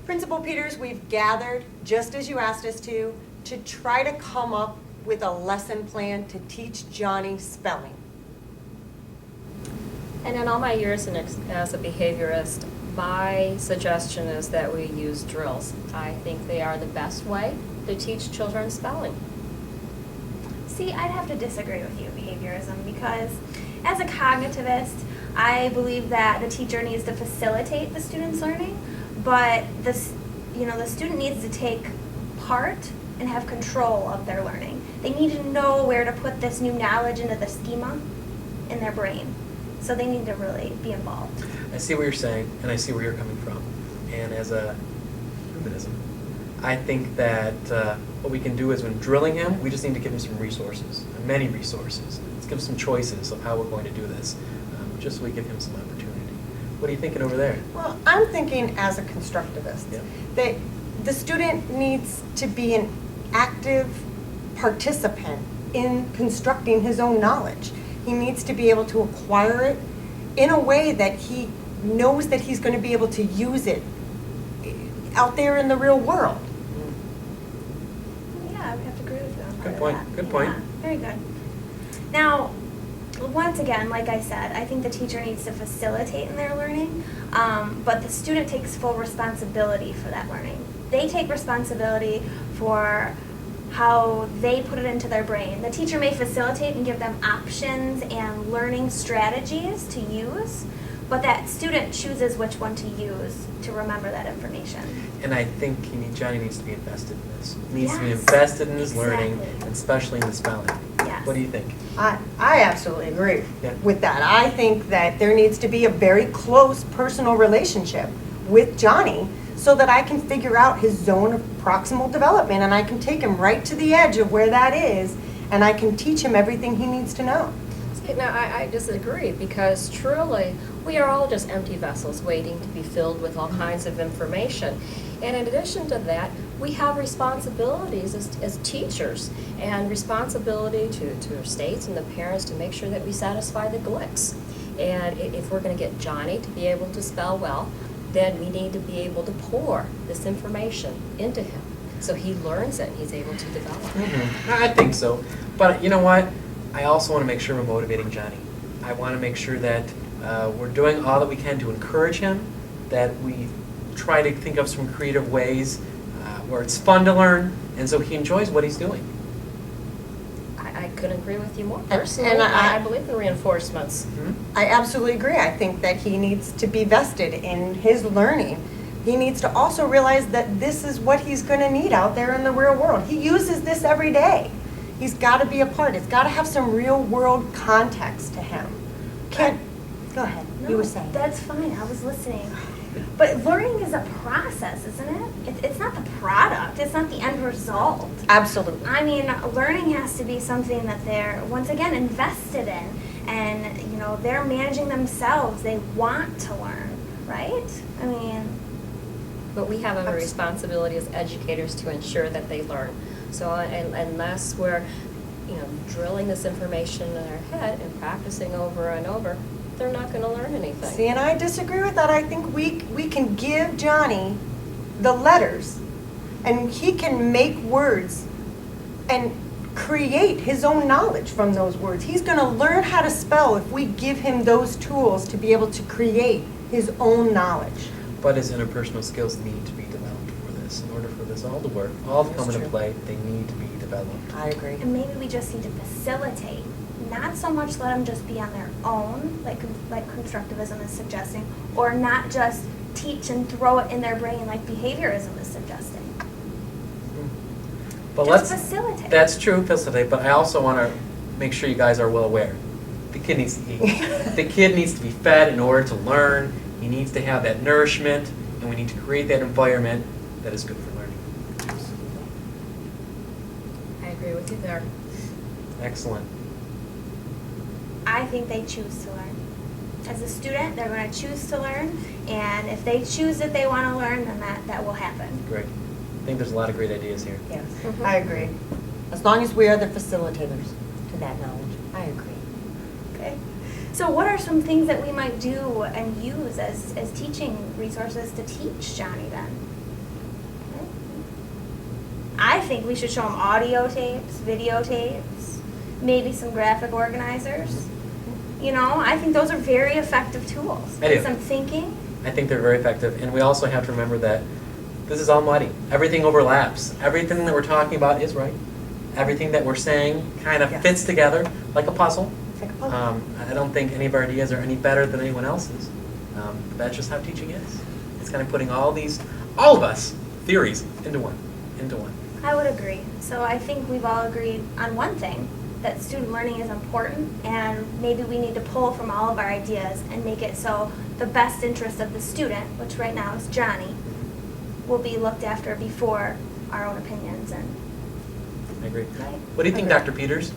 Principal Peters, we've gathered, just as you asked us to try to come up with a lesson plan to teach Johnny spelling. And in all my years as a behaviorist, my suggestion is that we use drills. I think they are the best way to teach children spelling. See, I'd have to disagree with you, behaviorism, because as a cognitivist, I believe that the teacher needs to facilitate the student's learning, but the student needs to take part and have control of their learning. They need to know where to put this new knowledge into the schema in their brain. So they need to really be involved. I see what you're saying, and I see where you're coming from. And as a humanism, I think that what we can do is when drilling him, we just need to give him some resources, many resources. Let's give him some choices of how we're going to do this, just so we give him some opportunity. What are you thinking over there? Well, I'm thinking as a constructivist, Yeah. that the student needs to be an active participant in constructing his own knowledge. He needs to be able to acquire it in a way that he knows that he's going to be able to use it out there in the real world. Yeah, I would have to agree with you on Good part of point, that. good point. Yeah, very good. Now, once again, like I said, I think the teacher needs to facilitate in their learning, but the student takes full responsibility for that learning. They take responsibility for how they put it into their brain. The teacher may facilitate and give them options and learning strategies to use, but that student chooses which one to use to remember that information. And I think Johnny needs to be invested in this. He needs to be Yes, invested in his learning, exactly. and especially in the spelling. Yes. What do you think? I absolutely agree Yeah. with that. I think that there needs to be a very close personal relationship with Johnny so that I can figure out his zone of proximal development and I can take him right to the edge of where that is and I can teach him everything he needs to know. Now, I disagree because truly we are all just empty vessels waiting to be filled with all kinds of information. And in addition to that, we have responsibilities as teachers and responsibility to our states and the parents to make sure that we satisfy the GLICs. And if we're going to get Johnny to be able to spell well, then we need to be able to pour this information into him so he learns it and he's able to develop it. Mm-hmm. I think so. But you know what? I also want to make sure we're motivating Johnny. I want to make sure that we're doing all that we can to encourage him, that we try to think of some creative ways where it's fun to learn, and so he enjoys what he's doing. I couldn't agree with you more. And Personally, I- I believe in reinforcements. I absolutely agree. I think that he needs to be vested in his learning. He needs to also realize that this is what he's going to need out there in the real world. He uses this every day. He's got to be a part. It's got to have some real world context to him. Go ahead. No, You were saying. that's fine. I was listening. But learning is a process, isn't it? It's not the product. It's not the end result. Absolutely. I mean, learning has to be something that they're, once again, invested in. And, you know, they're managing themselves. They want to learn, right? I mean, But we have a responsibility as educators to ensure that they learn. So unless we're, drilling this information in their head and practicing over and over, they're not going to learn anything. See, and I disagree with that. I think we can give Johnny the letters, and he can make words and create his own knowledge from those words. He's going to learn how to spell if we give him those tools to be able to create his own knowledge. But his interpersonal skills need to be developed for this. In order for this all to work, all to come That's into true. play, they need to be developed. I agree. and maybe we just need to facilitate. Not so much let them just be on their own, like constructivism is suggesting, or not just teach and throw it in their brain like behaviorism is suggesting. But Just let's. facilitate. That's true, facilitate. But I also want to make sure you guys are well aware. The kid needs to eat. The kid needs to be fed in order to learn. He needs to have that nourishment, and we need to create that environment that is good for learning. I agree with you there. Excellent. I think they choose to learn. As a student, they're going to choose to learn, and if they choose that they want to learn, then that will happen. Great. I think there's a lot of great ideas here. Yes, Mhm. I agree. As long as we are the facilitators to that knowledge, I agree. Okay. So what are some things that we might do and use as teaching resources to teach Johnny then? think we should show them audio tapes, videotapes, maybe some graphic organizers. You know, I think those are very effective tools. I do. Get some thinking. I think they're very effective, and we also have to remember that this is all muddy. Everything overlaps. Everything that we're talking about is right. Everything that we're saying kind of Yes. fits together like a puzzle. It's like a puzzle. I don't think any of our ideas are any better than anyone else's. That's just how teaching is. It's kind of putting all of us, theories into one. I would agree. So I think we've all agreed on one thing, that student learning is important, and maybe we need to pull from all of our ideas and make it so the best interest of the student, which right now is Johnny, will be looked after before our own opinions and, I agree. right? What do you think, Agree. Dr. Peters?